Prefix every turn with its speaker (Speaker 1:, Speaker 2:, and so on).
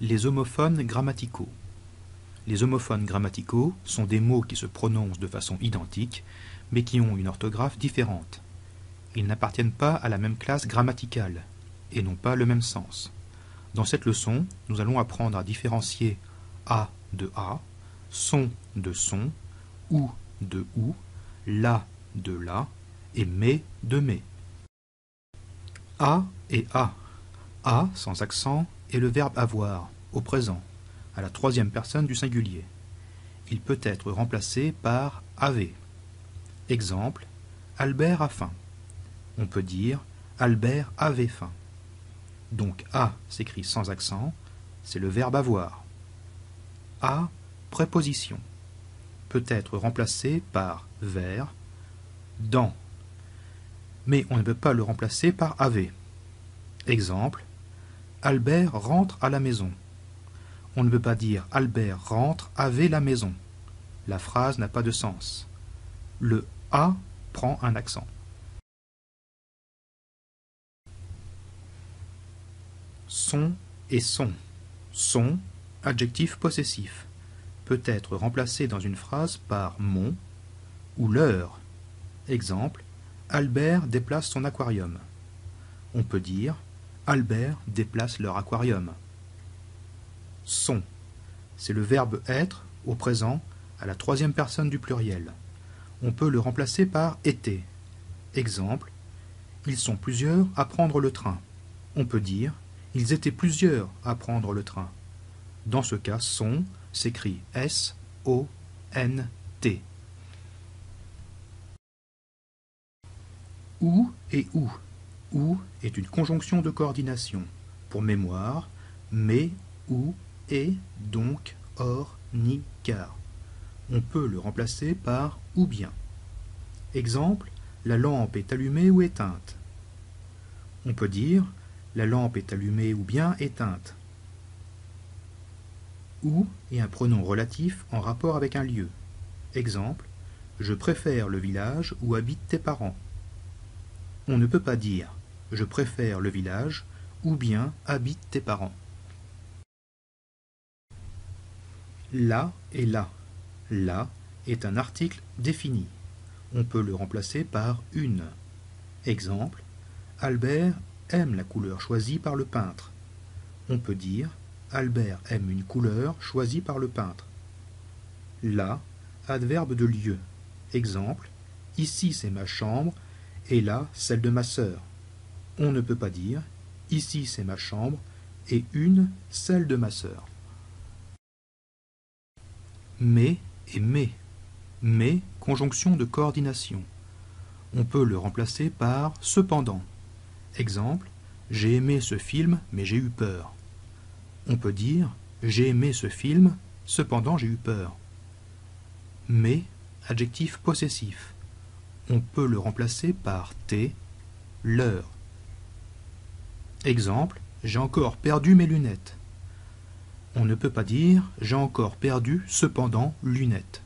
Speaker 1: Les homophones grammaticaux. Les homophones grammaticaux sont des mots qui se prononcent de façon identique, mais qui ont une orthographe différente. Ils n'appartiennent pas à la même classe grammaticale, et n'ont pas le même sens. Dans cette leçon, nous allons apprendre à différencier A de A, son de son, ou de ou, la de la, et mais de mais. A et A. A, sans accent, est le verbe avoir, au présent, à la troisième personne du singulier. Il peut être remplacé par avait. Exemple, Albert a faim. On peut dire Albert avait faim. Donc A s'écrit sans accent, c'est le verbe avoir. A, préposition, peut être remplacé par vers, dans. Mais on ne peut pas le remplacer par avait. Exemple, Albert rentre à la maison. On ne peut pas dire Albert rentre avait la maison. La phrase n'a pas de sens. Le A prend un accent. Son et son. Son, adjectif possessif, peut être remplacé dans une phrase par mon ou leur. Exemple, Albert déplace son aquarium. On peut dire Albert déplace leur aquarium. Sont, c'est le verbe être au présent à la troisième personne du pluriel. On peut le remplacer par étaient. Exemple, ils sont plusieurs à prendre le train. On peut dire ils étaient plusieurs à prendre le train. Dans ce cas, sont s'écrit S-O-N-T. Ou et ou. Ou est une conjonction de coordination. Pour mémoire, mais, ou, et, donc, or, ni, car. On peut le remplacer par ou bien. Exemple, la lampe est allumée ou éteinte. On peut dire la lampe est allumée ou bien éteinte. Ou est un pronom relatif en rapport avec un lieu. Exemple, je préfère le village où habitent tes parents. On ne peut pas dire je préfère le village ou bien habitent tes parents. La et la. La est un article défini. On peut le remplacer par une. Exemple, Albert aime la couleur choisie par le peintre. On peut dire Albert aime une couleur choisie par le peintre. La, adverbe de lieu. Exemple, ici c'est ma chambre et là celle de ma sœur. On ne peut pas dire ici c'est ma chambre et une celle de ma sœur. Mais et mais. Mais, conjonction de coordination. On peut le remplacer par cependant. Exemple, j'ai aimé ce film mais j'ai eu peur. On peut dire j'ai aimé ce film, cependant j'ai eu peur. Mais, adjectif possessif. On peut le remplacer par tes, leur. Exemple, j'ai encore perdu mes lunettes. On ne peut pas dire j'ai encore perdu cependant lunettes.